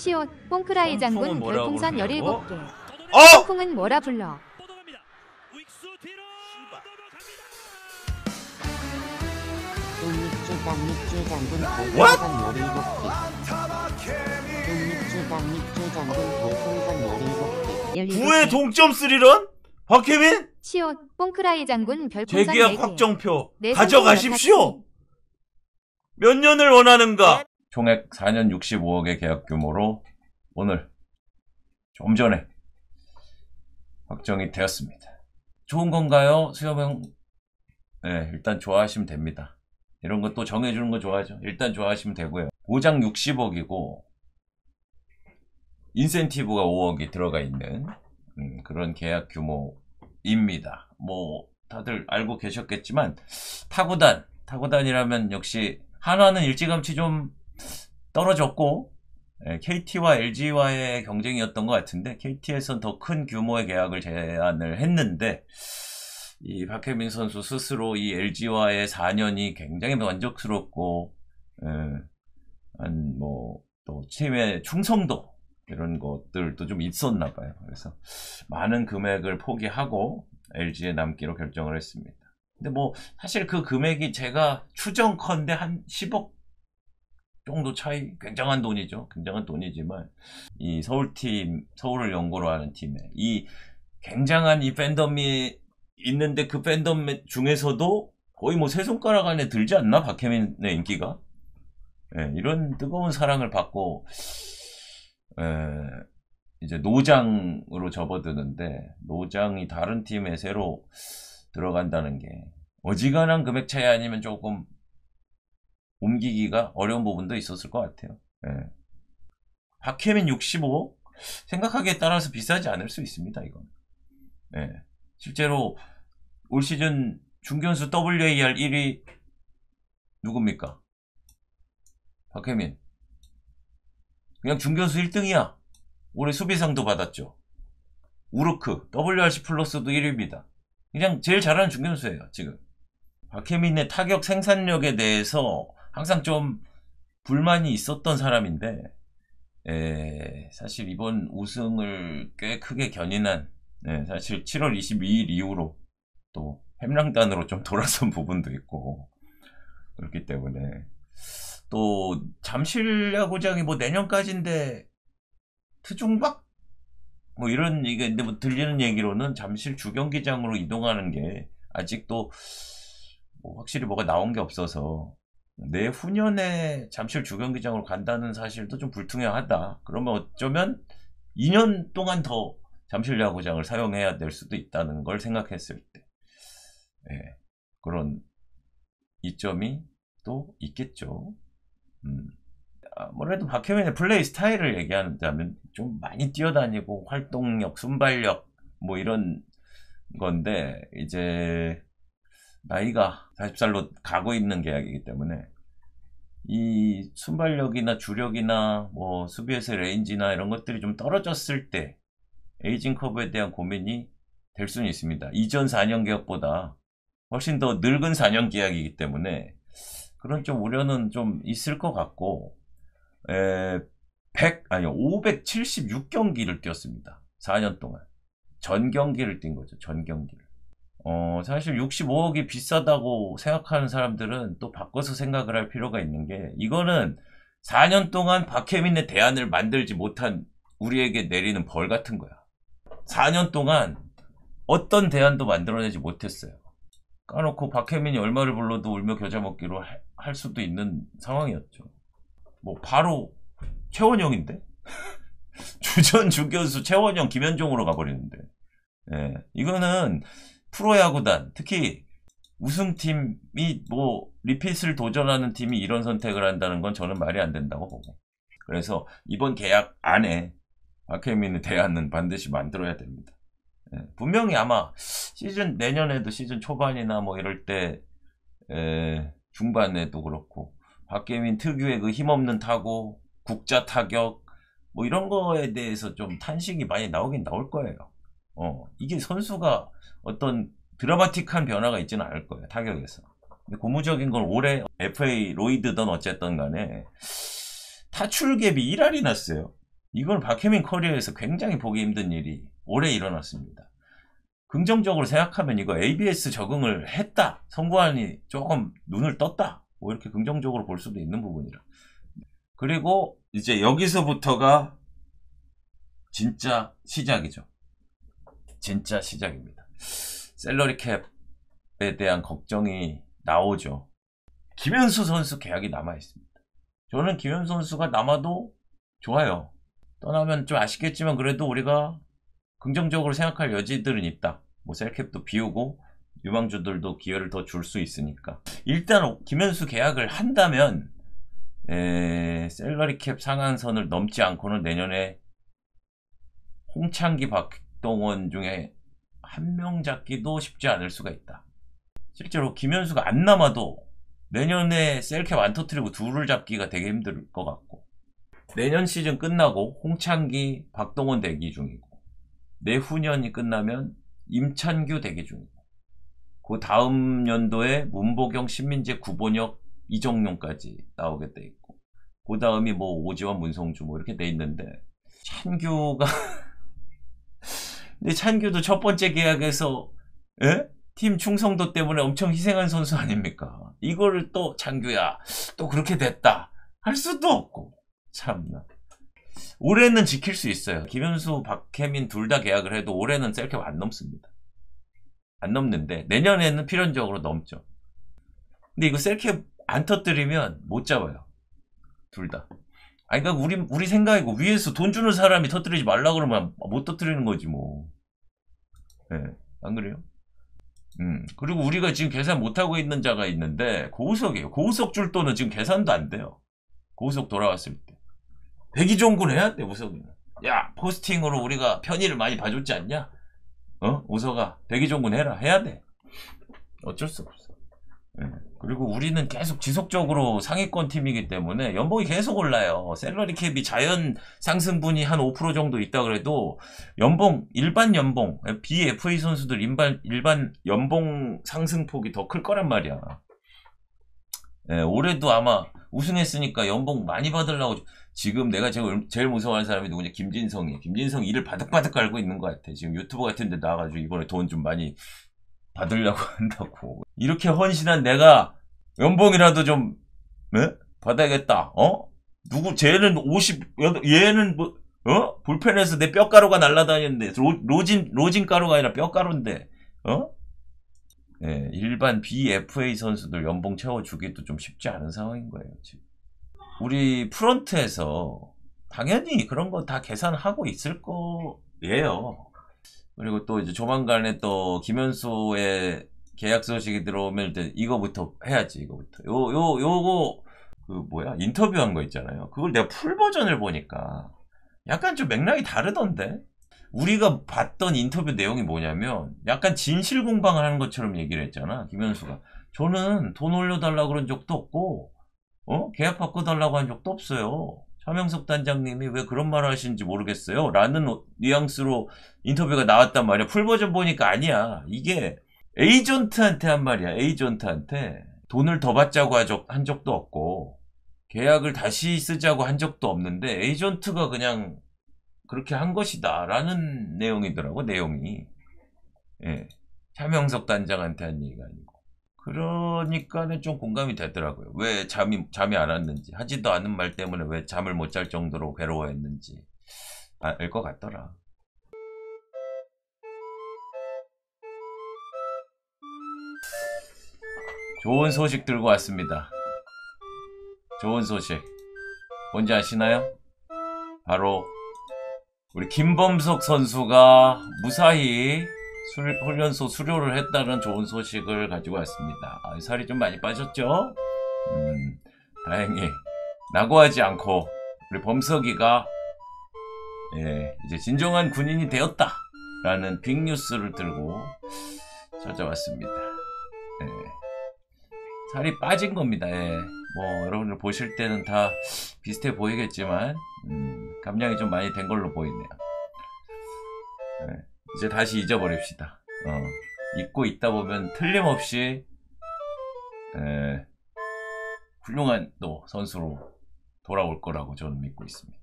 시옷, 뽕크라이 장군 별풍선 17개. 뽕콩은 뭐라 불러? 똥밑주 장군 별풍선 17개. 똥밑주 장군 별풍선 17개. 9회 동점 3런? 박혜민? 시옷, 뽕크라이 장군 별풍선 4개. 재계약 확정표 가져가십시오. 몇 년을 원하는가? 총액 4년 65억의 계약 규모로 오늘 좀 전에 확정이 되었습니다. 좋은 건가요? 수여명? 네, 일단 좋아하시면 됩니다. 이런 것도 정해주는 거 좋아하죠. 일단 좋아하시면 되고요. 보장 60억이고 인센티브가 5억이 들어가 있는 그런 계약 규모입니다. 뭐 다들 알고 계셨겠지만 타구단이라면 역시 한화는 일찌감치 좀 떨어졌고 KT와 LG와의 경쟁이었던 것 같은데 KT에선 더 큰 규모의 계약을 제안을 했는데 이 박혜민 선수 스스로 이 LG와의 4년이 굉장히 만족스럽고 뭐 또 팀의 충성도 이런 것들도 좀 있었나 봐요. 그래서 많은 금액을 포기하고 LG에 남기로 결정을 했습니다. 근데 뭐 사실 그 금액이 제가 추정컨대 한 10억 정도 차이, 굉장한 돈이죠. 굉장한 돈이지만 이 서울팀, 서울을 연고로 하는 팀에 이 굉장한 이 팬덤이 있는데 그 팬덤 중에서도 거의 뭐 세 손가락 안에 들지 않나? 박혜민의 인기가. 이런 뜨거운 사랑을 받고 이제 노장으로 접어드는데 노장이 다른 팀에 새로 들어간다는 게 어지간한 금액 차이 아니면 조금 옮기기가 어려운 부분도 있었을 것 같아요. 박혜민 65억? 생각하기에 따라서 비싸지 않을 수 있습니다. 이건. 실제로 올 시즌 중견수 WAR 1위 누굽니까? 박혜민. 그냥 중견수 1등이야. 올해 수비상도 받았죠. 우르크 WRC 플러스도 1위입니다. 그냥 제일 잘하는 중견수예요. 지금. 박혜민의 타격 생산력에 대해서 항상 좀 불만이 있었던 사람인데 사실 이번 우승을 꽤 크게 견인한 사실 7월 22일 이후로 또 햄랑단으로 좀 돌아선 부분도 있고 그렇기 때문에 또 잠실 야구장이 뭐 내년까지인데 트중박? 뭐 이런 이게 근데 뭐 들리는 얘기로는 잠실 주경기장으로 이동하는 게 아직도 뭐 확실히 뭐가 나온 게 없어서 내후년에 잠실 주경기장으로 간다는 사실도 좀 불투명하다. 그러면 어쩌면 2년 동안 더 잠실 야구장을 사용해야 될 수도 있다는 걸 생각했을 때 그런 이점이 또 있겠죠. 아무래도 박혜민의 플레이 스타일을 얘기한다면 좀 많이 뛰어다니고 활동력, 순발력 뭐 이런 건데 이제 나이가 40살로 가고 있는 계약이기 때문에 이 순발력이나 주력이나 뭐 수비에서의 레인지나 이런 것들이 좀 떨어졌을 때 에이징 커브에 대한 고민이 될 수는 있습니다. 이전 4년 계약보다 훨씬 더 늙은 4년 계약이기 때문에 그런 좀 우려는 좀 있을 것 같고 576경기를 뛰었습니다. 4년 동안. 전 경기를 뛴 거죠. 전 경기를. 사실 65억이 비싸다고 생각하는 사람들은 또 바꿔서 생각을 할 필요가 있는 게 이거는 4년 동안 박혜민의 대안을 만들지 못한 우리에게 내리는 벌 같은 거야. 4년 동안 어떤 대안도 만들어내지 못했어요. 까놓고 박혜민이 얼마를 불러도 울며 겨자 먹기로 할 수도 있는 상황이었죠. 뭐 바로 최원영인데? 주전 중견수 최원영, 김현종으로 가버리는데 이거는 프로야구단 특히 우승팀이 뭐 리핏을 도전하는 팀이 이런 선택을 한다는 건 저는 말이 안 된다고 보고 그래서 이번 계약 안에 박혜민의 대안은 반드시 만들어야 됩니다. 분명히 아마 내년에도 시즌 초반이나 뭐 이럴 때 중반에도 그렇고 박혜민 특유의 그 힘없는 타구, 국자 타격 뭐 이런 거에 대해서 좀 탄식이 많이 나오긴 나올 거예요. 이게 선수가 어떤 드라마틱한 변화가 있지는 않을 거예요. 타격에서. 근데 고무적인 건 올해 FA 로이드든 어쨌든 간에 타출 갭이 1할이 났어요. 이걸 박혜민 커리어에서 굉장히 보기 힘든 일이 올해 일어났습니다. 긍정적으로 생각하면 이거 ABS 적응을 했다. 선고안이 조금 눈을 떴다. 뭐 이렇게 긍정적으로 볼 수도 있는 부분이라. 그리고 이제 여기서부터가 진짜 시작이죠. 진짜 시작입니다. 셀러리 캡에 대한 걱정이 나오죠. 김현수 선수 계약이 남아있습니다. 저는 김현수 선수가 남아도 좋아요. 떠나면 좀 아쉽겠지만 그래도 우리가 긍정적으로 생각할 여지들은 있다. 뭐 셀캡도 비우고 유망주들도 기회를 더 줄 수 있으니까. 일단 김현수 계약을 한다면 셀러리 캡 상한선을 넘지 않고는 내년에 홍창기, 박동원 중에 한 명 잡기도 쉽지 않을 수가 있다. 실제로 김현수가 안 남아도 내년에 셀캡 안 터뜨리고 둘을 잡기가 되게 힘들 것 같고, 내년 시즌 끝나고 홍창기, 박동원 대기 중이고, 내후년이 끝나면 임찬규 대기 중이고, 그 다음 연도에 문보경, 신민재, 구본혁, 이정용까지 나오게 돼 있고, 그 다음이 뭐 오지환, 문성주 뭐 이렇게 돼 있는데, 찬규가 근데 찬규도 첫 번째 계약에서 팀 충성도 때문에 엄청 희생한 선수 아닙니까? 이거를 또 찬규야 또 그렇게 됐다 할 수도 없고, 참나. 올해는 지킬 수 있어요. 김현수, 박혜민 둘 다 계약을 해도 올해는 셀캡 안 넘습니다. 안 넘는데 내년에는 필연적으로 넘죠. 근데 이거 셀캡 안 터뜨리면 못 잡아요. 둘 다. 아니, 그러니까 우리 생각이고, 위에서 돈 주는 사람이 터뜨리지 말라 그러면 못 터뜨리는 거지 뭐. 예, 안 그래요? 그리고 우리가 지금 계산 못하고 있는 자가 있는데 고우석이에요. 고우석 줄 돈은 지금 계산도 안 돼요. 고우석 돌아왔을 때 백이종군 해야 돼. 우석이는 야, 포스팅으로 우리가 편의를 많이 봐줬지 않냐? 우석아 백이종군 해라. 해야 돼. 어쩔 수 없어. 그리고 우리는 계속 지속적으로 상위권 팀이기 때문에 연봉이 계속 올라요. 셀러리 캡이 자연 상승분이 한 5% 정도 있다 그래도 연봉, 일반 연봉, BFA 선수들 일반 연봉 상승폭이 더 클 거란 말이야. 올해도 아마 우승했으니까 연봉 많이 받으려고. 지금 내가 제일 무서워하는 사람이 누구냐? 김진성이. 김진성이 이를 바득바득 깔고 있는 것 같아. 지금 유튜브 같은 데 나와가지고 이번에 돈 좀 많이 받으려고 한다고. 이렇게 헌신한 내가 연봉이라도 좀 받아야겠다. 누구 쟤는 얘는 뭐 불펜에서 내 뼈가루가 날아다니는데 로진 가루가 아니라 뼈가루인데 일반 BFA 선수들 연봉 채워주기도 좀 쉽지 않은 상황인 거예요 지금. 우리 프런트에서 당연히 그런 거 다 계산하고 있을 거예요. 그리고 또 이제 조만간에 또 김현수의 계약 소식이 들어오면 이제 이거부터 해야지. 이거부터 요거 그 뭐야 인터뷰한 거 있잖아요. 그걸 내가 풀 버전을 보니까 약간 좀 맥락이 다르던데. 우리가 봤던 인터뷰 내용이 뭐냐면 약간 진실 공방을 하는 것처럼 얘기를 했잖아. 김현수가 저는 돈 올려달라고 그런 적도 없고 계약 바꿔달라고 한 적도 없어요. 차명석 단장님이 왜 그런 말을 하시는지 모르겠어요 라는 뉘앙스로 인터뷰가 나왔단 말이야. 풀버전 보니까 아니야. 이게 에이전트한테 한 말이야. 에이전트한테 돈을 더 받자고 한 적도 없고 계약을 다시 쓰자고 한 적도 없는데 에이전트가 그냥 그렇게 한 것이다 라는 내용이더라고. 내용이 차명석 단장한테 한 얘기가 아니고. 그러니까는 좀 공감이 되더라고요. 왜 잠이 안 왔는지, 하지도 않은 말 때문에 왜 잠을 못 잘 정도로 괴로워했는지 알 것 같더라. 좋은 소식 들고 왔습니다. 좋은 소식 뭔지 아시나요? 바로 우리 김범석 선수가 무사히 훈련소 수료를 했다는 좋은 소식을 가지고 왔습니다. 살이 좀 많이 빠졌죠? 다행히 낙오하지 않고 우리 범석이가 이제 진정한 군인이 되었다 라는 빅뉴스를 들고 찾아왔습니다. 살이 빠진 겁니다. 뭐 여러분들 보실 때는 다 비슷해 보이겠지만 감량이 좀 많이 된 걸로 보이네요. 이제 다시 잊어버립시다. 잊고 있다 보면 틀림없이 훌륭한 또 선수로 돌아올 거라고 저는 믿고 있습니다.